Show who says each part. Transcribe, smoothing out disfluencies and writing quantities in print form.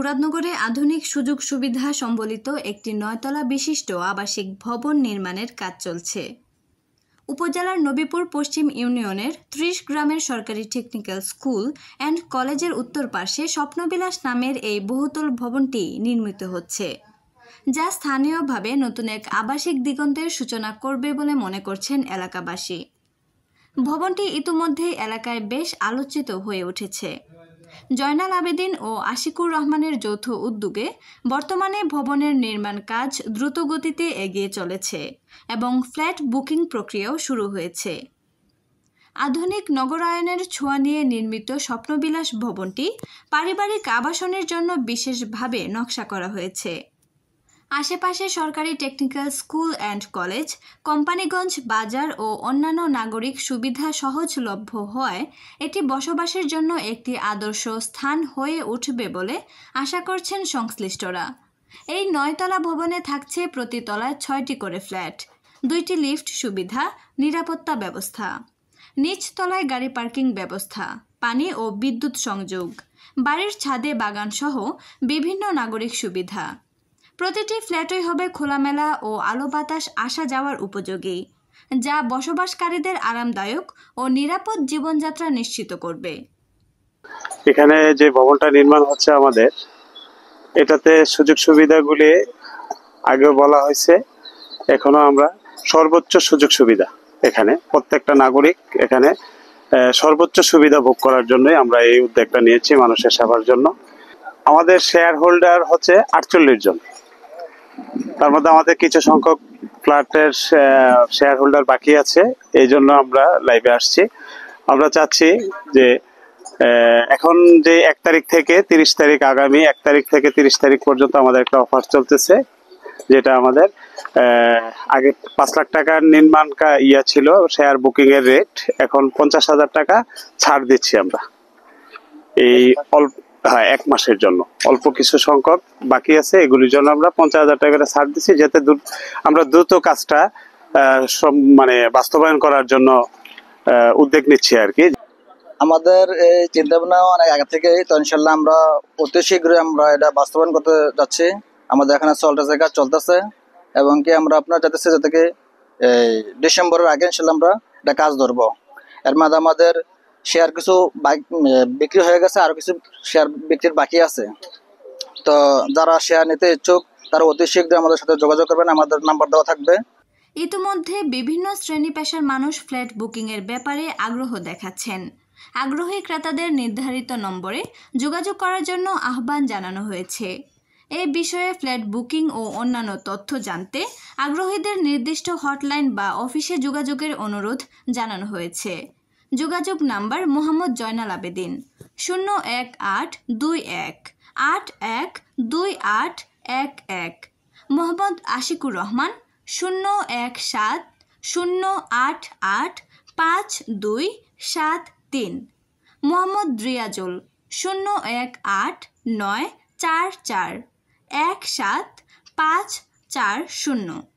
Speaker 1: মুরাদনগরে আধুনিক সুযোগ সুবিধা সম্বলিত একটি 9 তলা বিশিষ্ট আবাসিক ভবন নির্মাণের কাজ চলছে। উপজেলার নবীপুর পশ্চিম ইউনিয়নের 30 গ্রামের সরকারি টেকনিক্যাল স্কুল অ্যান্ড কলেজের উত্তর পাশে স্বপ্নবিলাস নামের এই বহুতল ভবনটি নির্মিত হচ্ছে, যা স্থানীয়ভাবে নতুন এক আবাসিক দিগন্তের সূচনা করবে বলে মনে করছেন এলাকাবাসী। ভবনটি ইতিমধ্যেই এলাকায় বেশ আলোচিত হয়ে উঠেছে। জয়নাল আবেদিন ও আশিকুর রহমানের যৌথ উদ্যোগে বর্তমানে ভবনের নির্মাণ কাজ দ্রুত গতিতে এগিয়ে চলেছে এবং ফ্ল্যাট বুকিং প্রক্রিয়াও শুরু হয়েছে। আধুনিক নগরায়নের ছোঁয়া নিয়ে নির্মিত স্বপ্নবিলাস ভবনটি পারিবারিক আবাসনের জন্য বিশেষভাবে নকশা করা হয়েছে। আশেপাশে সরকারি technical school and college, Companiganj বাজার ও অন্যান্য নাগরিক সুবিধা সহজলভ্য হওয়ায় এটি বসবাসের জন্য একটি আদর্শ স্থান হয়ে উঠবে বলে আশা করছেন সংশ্লিষ্টরা। এই 9 তলা ভবনে থাকছে প্রতি তলায় 6টি করে ফ্ল্যাট, 2টি লিফট সুবিধা, নিরাপত্তা ব্যবস্থা, নিচ তলায় গাড়ি পার্কিং ব্যবস্থা, পানি ও বিদ্যুৎ সংযোগ, বাড়ির ছাদে বাগান সহ বিভিন্ন নাগরিক সুবিধা। প্রতিটি ফ্ল্যাটই হবে খোলামেলা ও আলো বাতাস আসা যাওয়ার উপযোগী, যা বসবাসকারীদের আরামদায়ক ও নিরাপদ জীবনযাত্রা নিশ্চিত করবে।
Speaker 2: এখানে যে ভবনটা নির্মাণ হচ্ছে আমাদের, এটাতে সুযোগ সুবিধাগুলি আগেও বলা হয়েছে, এখনো আমরা সর্বোচ্চ সুযোগ সুবিধা, এখানে প্রত্যেকটা নাগরিক এখানে সর্বোচ্চ সুবিধা ভোগ করার জন্যই আমরা এই উদ্যোগটা নিয়েছি, মানুষের সেবার জন্য। আমাদের শেয়ার হোল্ডার হচ্ছে 48 জন। তার মধ্যে আমাদের কিছু সংখ্যক ফ্ল্যাটের শেয়ার হোল্ডার বাকি আছে, এই জন্য আমরা লাইভে আসছি। আমরা চাচ্ছি যে এখন যে 1 তারিখ থেকে 30 তারিখ, আগামী 1 তারিখ থেকে 30 তারিখ পর্যন্ত আমাদের একটা অফার চলতেছে, যেটা আমাদের আগে 5 লাখ টাকার নির্মাণ ছিল শেয়ার বুকিং এর রেট, এখন 50,000 টাকা ছাড় দিচ্ছি আমরা। এই হ্যাঁ, 1 মাসের জন্য অল্প কিছু সংখ্যক বাকি আছে, এগুলির জন্য আমরা 50,000 টাকা ছাড় দিচ্ছি, যাতে আমরা দ্রুত কাজটা মানে বাস্তবায়ন করার জন্য উদ্যোগ নিচ্ছি আর কি।
Speaker 3: আমাদের এই চিন্তা ভাবনা অনেক আগে থেকে, তো ইনশাল্লাহ আমরা অতি শীঘ্রই আমরা এটা বাস্তবায়ন করতে যাচ্ছি। আমাদের এখানে কাজ চলতেছে এবং কি আমরা আপনার যাতেছে যাতে এই ডিসেম্বরের আগে ইনশাল্লাহ আমরা এটা কাজ ধরবো। এর মধ্যে আমাদের শেয়ার কিছু বিক্রি হয়ে গেছে, আরো কিছু শেয়ার বিক্রির বাকি আছে। তো যারা শেয়ার নিতে ইচ্ছুক তারা অতি শীঘ্রই আমাদের সাথে যোগাযোগ করবেন, আমাদের নাম্বার দেওয়া থাকবে।
Speaker 1: ইতিমধ্যে বিভিন্ন শ্রেণী পেশার মানুষ ফ্ল্যাট বুকিংয়ের ব্যাপারে আগ্রহ দেখাচ্ছেন। আগ্রহী ক্রেতাদের নির্ধারিত নম্বরে যোগাযোগ করার জন্য আহ্বান জানানো হয়েছে। এই বিষয়ে ফ্ল্যাট বুকিং ও অন্যান্য তথ্য জানতে আগ্রহীদের নির্দিষ্ট হটলাইন বা অফিসে যোগাযোগের অনুরোধ জানানো হয়েছে। যোগাযোগ নাম্বার মোহাম্মদ জয়নাল আবেদিন 01821812811, মোহাম্মদ আশিকুর রহমান 017088527 মোহাম্মদ রিয়াজুল 01894417540।